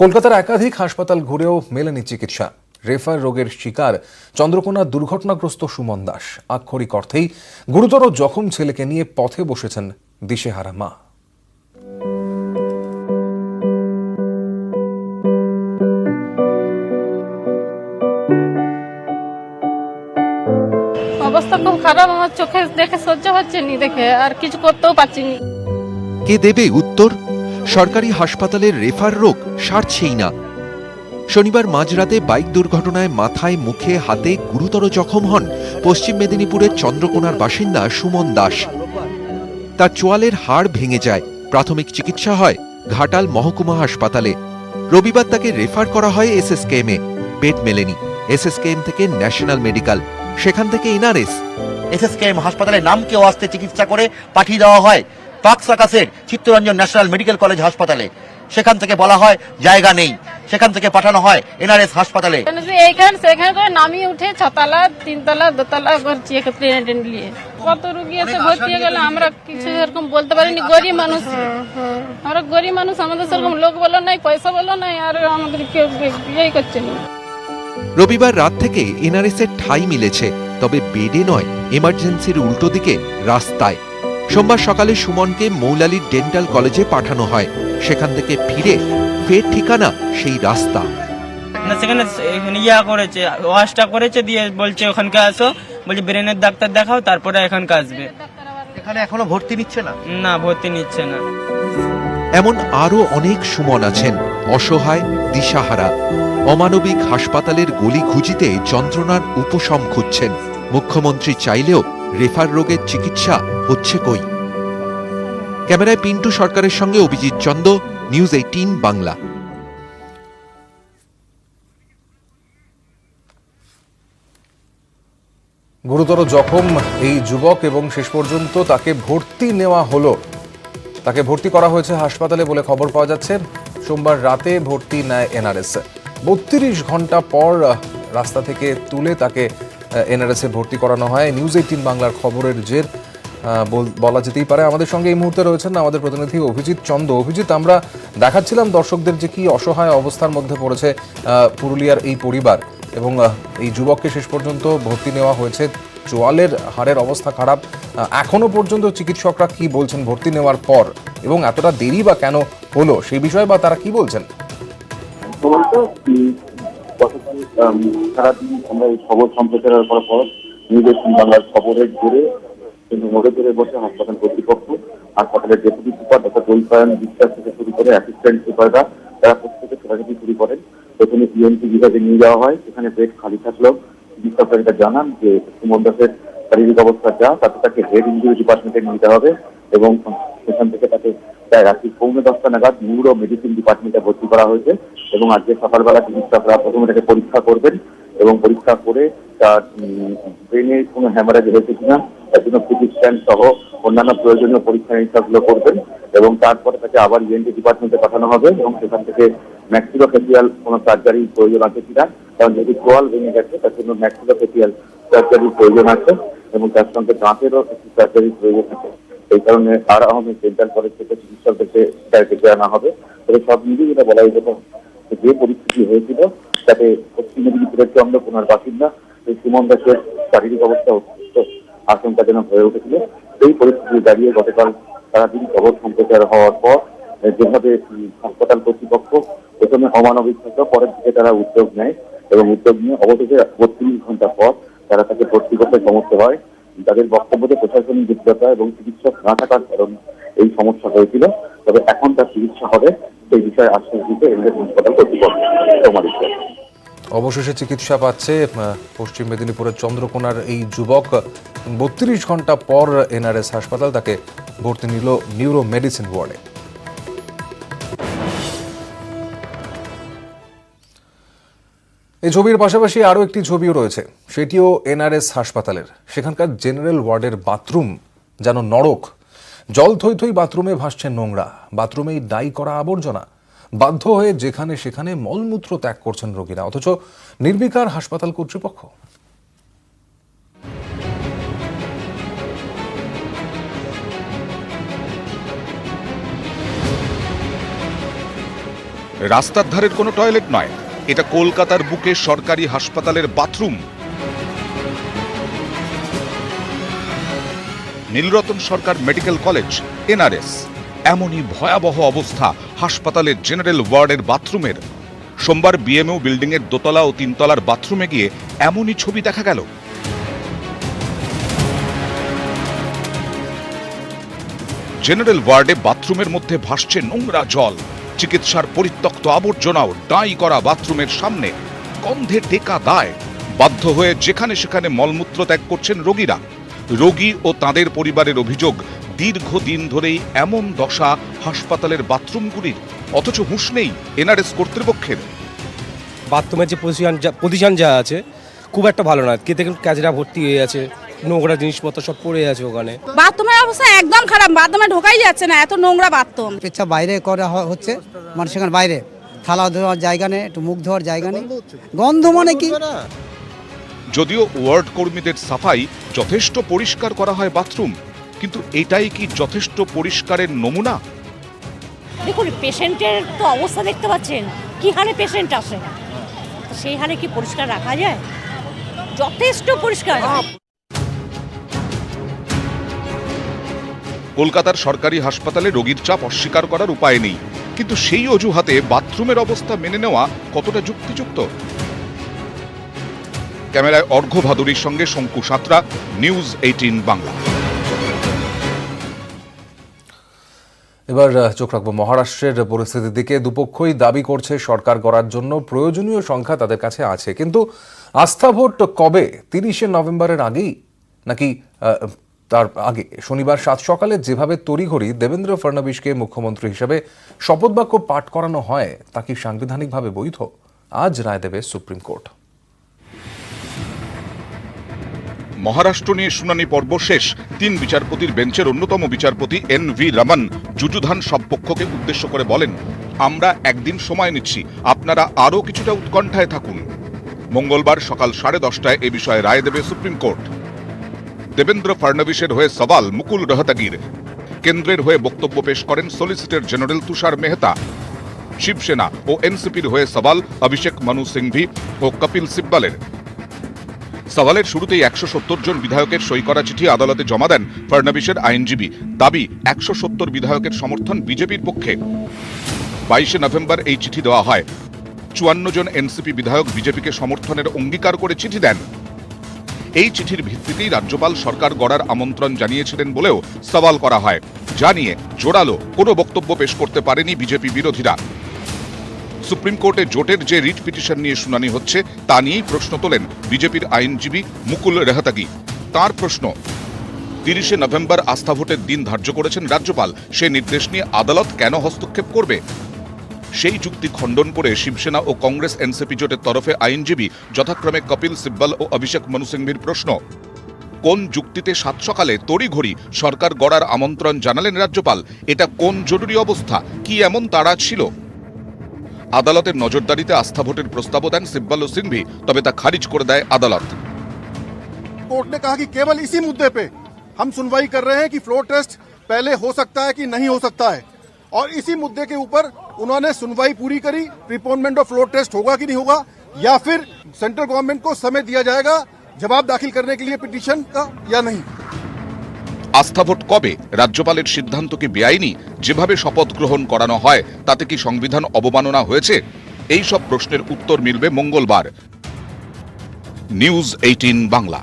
কলকাতার একাধিক হাসপাতাল ঘুরেও মেলেনি চিকিৎসা। রেফার রোগের শিকার চন্দ্রকোনার দুর্ঘটনাগ্রস্ত সুমন দাস। আক্ষরিক অর্থেই গুরুতর জখম ছেলেকে নিয়ে পথে বসেছেন দিশেহারা মা। অবস্থা খুব খারাপ, আমার চোখে দেখে সহ্য হচ্ছে নি, দেখে আর কিছু করতেও পারছি না। কে দেবে উত্তর? সরকারি হাসপাতালের রেফার রোগ সারছেই না। শনিবার মাঝরাতে বাইক দুর্ঘটনায় মাথায়, মুখে, হাতে গুরুতর জখম হন পশ্চিম মেদিনীপুরের চন্দ্রকোনার বাসিন্দা সুমন দাস। তার চোয়ালের হাড় ভেঙে যায়। প্রাথমিক চিকিৎসা হয় ঘাটাল মহকুমা হাসপাতালে। রবিবার তাকে রেফার করা হয় এসএসকেএমে। বেড মেলেনি। এসএসকেএম থেকে ন্যাশনাল মেডিকেল, সেখান থেকে এনআরএস। এসএসকেএম হাসপাতালের নামকে ওয়াস্তে চিকিৎসা করে পাঠিয়ে দেওয়া হয় পার্ক সার্কাসের চিত্তরঞ্জন ন্যাশনাল মেডিকেল কলেজ হাসপাতালে। সেখান থেকে বলা হয় জায়গা নেই, সেখান থেকে পাঠানো হয় এনআরএস হাসপাতালে। এইখান সেখানে করে নামিয়ে উঠে 6 তলা 3 তলা 2 তলা করছি ট্রেন নিয়ে। কত রোগী এসে ভর্তি হয়ে গেল, আমরা কিছু এরকম বলতে পারিনি। গরিব মানুষ, আমরা গরিব মানুষ, আমাদের সেরকম লোক বলো নাই, পয়সা বলো নাই, আর আমাদের কেউ ইয়েই করছে না। রবিবার রাত থেকে এনআরএস এর ঠাঁই মিলেছে, তবে বেডে নয়, এমার্জেন্সির উল্টো দিকে রাস্তায়। সোমবার সকালে সুমনকে মৌলালির ডেন্টাল কলেজে পাঠানো হয়। সেখান থেকে ফিরে ফের ঠিকানা সেই রাস্তা। সেখানে করেছে, ওয়াশটা করেছে, দিয়ে বলছে ওখানকে আসো, বলছে ব্রেনের ডাক্তার দেখাও, তারপরে এখানকে আসবে। এখানে এখনো ভর্তি নিচ্ছে না? না, ভর্তি নিচ্ছে না। এমন আরো অনেক সুমন আছেন, অসহায়, দিশাহারা। অমানবিক হাসপাতালের গলি ঘুজিতে যন্ত্রণার উপশম খুঁজছেন। মুখ্যমন্ত্রী চাইলেও রেফার রোগের চিকিৎসা হচ্ছে কই? ক্যামেরায় পিন্টু সরকারের সঙ্গে অভিজিৎ চন্দ, নিউজ 18 বাংলা। গুরুতর জখম এই যুবক এবং শেষ পর্যন্ত তাকে ভর্তি নেওয়া হলো। তাকে ভর্তি করা হয়েছে হাসপাতালে বলে খবর পাওয়া যাচ্ছে। সোমবার রাতে ভর্তি নেয় এনআরএস। 32 ঘন্টা পর রাস্তা থেকে তুলে তাকে এনআরএস এ ভর্তি করানো হয়। নিউজ 18 বাংলার খবরের জের বলা যেতেই পারে। আমাদের সঙ্গে এই মুহূর্তে রয়েছেন আমাদের প্রতিনিধি অভিজিৎ চন্দ। অভিজিৎ, আমরা দেখাচ্ছিলাম দর্শকদের যে কি অসহায় অবস্থার মধ্যে পড়েছে পুরুলিয়ার এই পরিবার, এবং এই যুবককে শেষ পর্যন্ত ভর্তি নেওয়া হয়েছে। চোয়ালের হাড়ের অবস্থা খারাপ। এখনো পর্যন্ত চিকিৎসকরা কি বলছেন ভর্তি নেওয়ার পর, এবং এতটা দেরি বা কেন হলো সেই বিষয়ে বা তারা কি বলছেন? সারাদিন আমরা এই খবর সম্প্রচার করার পর নিউজ 18 বাংলার খবরের জোরে মোড়ে ধরে বসে হাসপাতাল কর্তৃপক্ষ, হাসপাতালের ডেপুটি সুপার ডক্টর জয়পায়ন বিশ্বাস থেকে শুরু করে অ্যাসিস্ট্যান্ট সুপাররা, তারা প্রত্যেকে ছোটাছুটি শুরু করেন। প্রথমে ইএনটি বিভাগে নিয়ে যাওয়া হয়। সেখানে বেড খালি থাকলেও চিকিৎসকরা এটা জানান যে সুমন দাসের শারীরিক অবস্থা যা, তাতে তাকে হেড ইনজুরি ডিপার্টমেন্টে নিতে হবে, এবং সেখান থেকে তাকে প্রায় রাত্রি 9:30 নাগাদ নিউরো মেডিসিন ডিপার্টমেন্টে ভর্তি করা হয়েছে। এবং আজকে সকালবেলা চিকিৎসকরা প্রথমে তাকে পরীক্ষা করবেন, এবং পরীক্ষা করে তার ব্রেনে কোনো হ্যামারেজ হয়েছে কিনা তার জন্য সিটি স্ক্যান সহ অন্যান্য প্রয়োজনীয় পরীক্ষা নিরীক্ষাগুলো করবেন, এবং তারপরে তাকে আবার ইএনটি ডিপার্টমেন্টে পাঠানো হবে। এবং সেখান থেকে ম্যাক্সিলোফেসিয়াল কোনো সার্জারির প্রয়োজন আছে কিনা, কারণ যদি চোয়াল ভেঙে গেছে তার জন্য ম্যাক্সিলোফেসিয়াল সার্জারির প্রয়োজন আছে, এবং তার সঙ্গে দাঁতেরও একটি সার্জারির প্রয়োজন আছে। এই কারণে আর আহমেদ ডেন্টাল কলেজ থেকে চিকিৎসকদেরকে ডেকে আনা হবে। তবে সব মিলিয়ে যেটা বলা যেত, যে পরিস্থিতি হয়েছিল তাতে পশ্চিম মেদিনীপুরের চন্দ্রকোনার বাসিন্দা এই সুমন দাসের শারীরিক অবস্থা অত্যন্ত আশঙ্কাজনক হয়ে উঠেছিল। সেই পরিস্থিতি দাঁড়িয়ে গতকাল সারাদিন খবর সম্প্রচার হওয়ার পর যেভাবে হাসপাতাল কর্তৃপক্ষ প্রথমে অমানবিক থাকলেও পরের দিকে তারা উদ্যোগ নেয়, এবং উদ্যোগ নিয়ে অবশেষে 32 ঘন্টা পর তারা তাকে ভর্তি করতে সমর্থ হয়। তাদের বক্তব্য যে প্রশাসনিক দুর্বলতা এবং চিকিৎসক না থাকার কারণে এই সমস্যা হয়েছিল, তবে এখন তার চিকিৎসা হবে সেই বিষয়ে আশ্বাস দিতে এনআরএস হাসপাতাল কর্তৃপক্ষ। অবশেষে চিকিৎসা পাচ্ছে পশ্চিম মেদিনীপুরের চন্দ্রকোনার এই যুবক। 32 ঘন্টা পর এনআরএস হাসপাতাল তাকে ভর্তি নিল নিউরো মেডিসিন ওয়ার্ডে। এই ছবির পাশাপাশি আরও একটি ছবিও রয়েছে, সেটিও এনআরএস হাসপাতালের। সেখানকার জেনারেল ওয়ার্ডের বাথরুম যেন নরক। জল থই থই বাথরুমে ভাসছে নোংরা, বাথরুমেই ডাই করা আবর্জনা। বাধ্য হয়ে যেখানে সেখানে মলমূত্র ত্যাগ করছেন রোগীরা, অথচ নির্বিকার হাসপাতাল কর্তৃপক্ষ। রাস্তার ধারের কোনো টয়লেট নয়, এটা কলকাতার বুকে সরকারি হাসপাতালের বাথরুম। নীলরতন সরকার মেডিকেল কলেজ এনআরএস। এমনই ভয়াবহ অবস্থা হাসপাতালের জেনারেল ওয়ার্ডের বাথরুমের। সোমবার বিএমইউ বিল্ডিং এর দোতলা ও তিনতলার বাথরুমে গিয়ে এমনই ছবি দেখা গেল। জেনারেল ওয়ার্ডে বাথরুমের মধ্যে ভাসছে নোংরা জল, চিকিৎসার পরিত্যক্ত আবর্জনাও ডাই করা বাথরুমের সামনে। গন্ধে টেকা দায়, বাধ্য হয়ে যেখানে সেখানে মলমূত্র ত্যাগ করছেন রোগীরা। রোগী ও তাদের পরিবারের অভিযোগ, দীর্ঘদিন ধরেই এমন দশা হাসপাতালের বাথরুমগুলির, অথচ হুঁশ নেই এনআরএস কর্তৃপক্ষের। বাথরুমের যে পজিশন যা আছে খুব একটা ভালো না, কে দেখুন ক্যাচরা ভর্তি হয়ে আছে, নোংরা জিনিসপত্র সব পড়ে আছে ওখানে। বাথরুমের অবস্থা একদম খারাপ, বাথরুমে ঢোকাই যাচ্ছে না, এত নোংরা বাথরুম। পেচ্ছাপ বাইরে করা হচ্ছে, মানে সেখানে বাইরে থালা ধোয়ার জায়গা নেই, একটু মুখ ধোয়ার জায়গা নেই, গন্ধ মানে কি। যদিও ওয়ার্ড কর্মীদের সাফাই যথেষ্ট পরিষ্কার করা হয় বাথরুম, কিন্তু এটাই কি যথেষ্ট পরিষ্কারের নমুনা? দেখুন পেশেন্টের তো অবস্থা দেখতে পাচ্ছেন, কি হারে পেশেন্ট আসে, সেই হারে কি পরিষ্কার রাখা যায়? যথেষ্ট পরিষ্কার। কলকাতার সরকারি হাসপাতালে রোগীর চাপ অস্বীকার করার উপায় নেই, কিন্তু সেই অজুহাতে বাথরুমের অবস্থা মেনে নেওয়া কতটা যুক্তিযুক্ত? ক্যামেরায় অর্ঘ্য ভাদুরীর সঙ্গে শঙ্কু সাঁতরা, নিউজ 18 বাংলা। এবার চোখ রাখবো মহারাষ্ট্রের পরিস্থিতির দিকে। দুপক্ষই দাবি করছে সরকার গড়ার জন্য প্রয়োজনীয় সংখ্যা তাদের কাছে আছে, কিন্তু আস্থা ভোট কবে? 30শে নভেম্বরের আগেই নাকি তার আগে? শনিবার সাত সকালে যেভাবে তড়িঘড়ি দেবেন্দ্র ফডনবিসকে মুখ্যমন্ত্রী হিসেবে শপথ বাক্য পাঠ করানো হয় তা কি সাংবিধানিকভাবে বৈধ? আজ রায় দেবে সুপ্রিম কোর্ট। মহারাষ্ট্র নিয়ে শুনানি পর্ব শেষ। 3 বিচারপতির বেঞ্চের অন্যতম বিচারপতি এন.ভি. রমন যুযুধান সব পক্ষকে উদ্দেশ্য করে বলেন, আমরা একদিন সময় নিচ্ছি, আপনারা আরও কিছুটা উৎকণ্ঠায় থাকুন। মঙ্গলবার সকাল 10:30টায় এ বিষয়ে রায় দেবে সুপ্রিম কোর্ট। দেবেন্দ্র ফডনবিসের হয়ে সওয়াল মুকুল রোহতগির, কেন্দ্রের হয়ে বক্তব্য পেশ করেন সলিসিটর জেনারেল তুষার মেহতা। শিবসেনা ও এনসিপির হয়ে সওয়াল অভিষেক মনু সিংভি ও কপিল সিব্বলের। সওয়ালের শুরুতেই 170 জন বিধায়কের সই করা চিঠি আদালতে জমা দেন ফডনবিসের আইনজীবী। দাবি 170 বিধায়কের সমর্থন বিজেপির পক্ষে। 22শে নভেম্বর এই চিঠি দেওয়া হয়। 54 জন এনসিপি বিধায়ক বিজেপিকে সমর্থনের অঙ্গীকার করে চিঠি দেন। এই চিঠির ভিত্তিতেই রাজ্যপাল সরকার গড়ার আমন্ত্রণ জানিয়েছিলেন বলেও সওয়াল করা হয়, যা নিয়ে জোরালো কোনো বক্তব্য পেশ করতে পারেনি বিজেপি বিরোধীরা। সুপ্রিম কোর্টে জোটের যে রিট পিটিশন নিয়ে শুনানি হচ্ছে তা নিয়েই প্রশ্ন তোলেন বিজেপির আইনজীবী মুকুল রোহতগি। তার প্রশ্ন, 30শে নভেম্বর আস্থা ভোটের দিন ধার্য করেছেন রাজ্যপাল, সে নির্দেশ নিয়ে আদালত কেন হস্তক্ষেপ করবে? সেই যুক্তি খণ্ডন করে শিবসেনা ও কংগ্রেস এনসিপি জোটের তরফে আইনজীবী যথাক্রমে কপিল সিব্বল ও অভিষেক মনু সিংভির প্রশ্ন, কোন যুক্তিতে সাত সকালে তড়িঘড়ি সরকার গড়ার আমন্ত্রণ জানালেন রাজ্যপাল? এটা কোন জরুরি অবস্থা? কি এমন তাড়া ছিল? আদালতের নজরদারিতে আস্থা ভোটের প্রস্তাবও দেন সিব্বল ও সিংভি, তবে তা খারিজ করে দেয় আদালত। कोर्ट ने कहा कि केवल इसी मुद्दे पे हम सुनवाई कर रहे हैं कि फ्लोर टेस्ट पहले हो सकता है कि नहीं हो सकता है, और इसी मुद्दे के ऊपर उन्होंने सुनवाई पूरी करी। प्रीपोनमेंट ऑफ फ्लोर टेस्ट होगा कि नहीं होगा, या फिर सेंट्रल गवर्नमेंट को समय दिया जाएगा जवाब दाखिल करने के लिए पिटीशन का, या नहीं। আস্থা ভোট কবে? রাজ্যপালের সিদ্ধান্ত কি বেআইনি? যেভাবে শপথ গ্রহণ করানো হয় তাতে কি সংবিধান অবমাননা হয়েছে? এই সব প্রশ্নের উত্তর মিলবে মঙ্গলবার। নিউজ 18 বাংলা।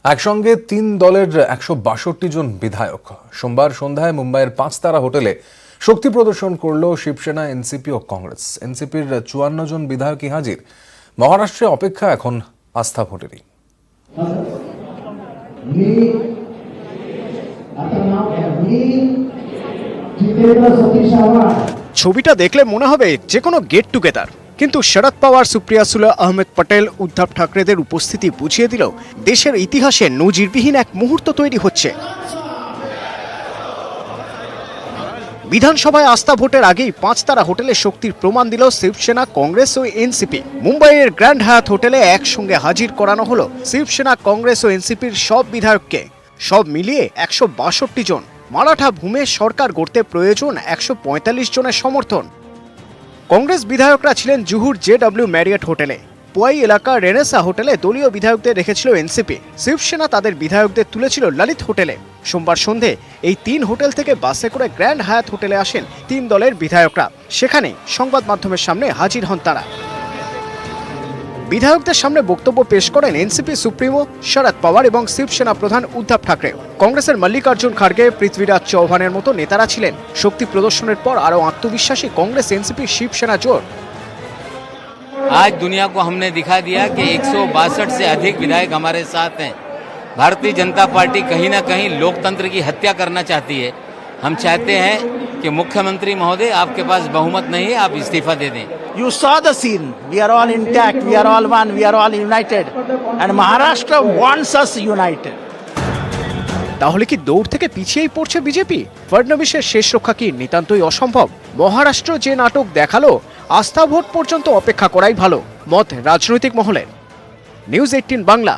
একসঙ্গে 3 দলের 162 জন বিধায়ক সোমবার সন্ধ্যায় মুম্বাইয়ের 5 তারা হোটেলে শক্তি প্রদর্শন করল শিবসেনা, এনসিপি ও কংগ্রেস। এনসিপির 54 জন বিধায়কই হাজির। মহারাষ্ট্রে অপেক্ষা এখন আস্থা ভোটেরই। ছবিটা দেখলে মনে হবে যে কোনো গেট টুগেদার, কিন্তু শরদ পাওয়ার, সুপ্রিয়া সুলে, আহমেদ পটেল, উদ্ধব ঠাকরেদের উপস্থিতি বুঝিয়ে দিল দেশের ইতিহাসে নজিরবিহীন এক মুহূর্ত তৈরি হচ্ছে। বিধানসভায় আস্থা ভোটের আগেই 5 তারা হোটেলে শক্তির প্রমাণ দিল শিবসেনা, কংগ্রেস ও এনসিপি। মুম্বাইয়ের গ্র্যান্ড হায়াত হোটেলে একসঙ্গে হাজির করানো হলো শিবসেনা, কংগ্রেস ও এনসিপির সব বিধায়ককে। সব মিলিয়ে 162 জন। মারাঠা ভূমে সরকার গড়তে প্রয়োজন 145 জনের সমর্থন। কংগ্রেস বিধায়করা ছিলেন জুহুর JW ম্যারিয়ট হোটেলে। পোয়াই এলাকার রেনেসা হোটেলে দলীয় বিধায়কদের রেখেছিল এনসিপি। শিবসেনা তাদের বিধায়কদের তুলেছিল ললিত হোটেলে। সোমবার সন্ধে এই 3 হোটেল থেকে বাসে করে গ্র্যান্ড হায়াত হোটেলে আসেন 3 দলের বিধায়করা। সেখানে সংবাদ মাধ্যমের সামনে হাজির হন তারা। বিধায়কদের সামনে বক্তব্য পেশ করেন এনসিপি সুপ্রিমো শরদ পাওয়ার এবং শিবসেনা প্রধান উদ্ধব ঠাকরে। কংগ্রেসের মল্লিকার্জুন খাড়গে, পৃথ্বীরাজ চৌহানের মতো নেতারা ছিলেন। শক্তি প্রদর্শনের পর আরও আত্মবিশ্বাসী কংগ্রেস এনসিপি শিবসেনা জোট। आज दुनिया को हमने दिखा दिया कि 162 से अधिक विधायक हमारे साथ हैं। भारतीय जनता पार्टी कहीं ना कहीं लोकतंत्र की हत्या करना चाहती है। हम चाहते हैं कि मुख्यमंत्री महोदय आपके पास बहुमत नहीं है, आप इस्तीफा दे दें। You saw the scene. We are all intact. We are all one. We are all united. And Maharashtra wants us united. তাহলে কি দৌড় থেকে পিছিয়েই পড়ছে বিজেপি? ফডনবিসের শেষ রক্ষা কি নিতান্তই অসম্ভব? মহারাষ্ট্র যে নাটক দেখালো, আস্থা ভোট পর্যন্ত অপেক্ষা করাই ভালো মত রাজনৈতিক মহলে। নিউজ 18 বাংলা।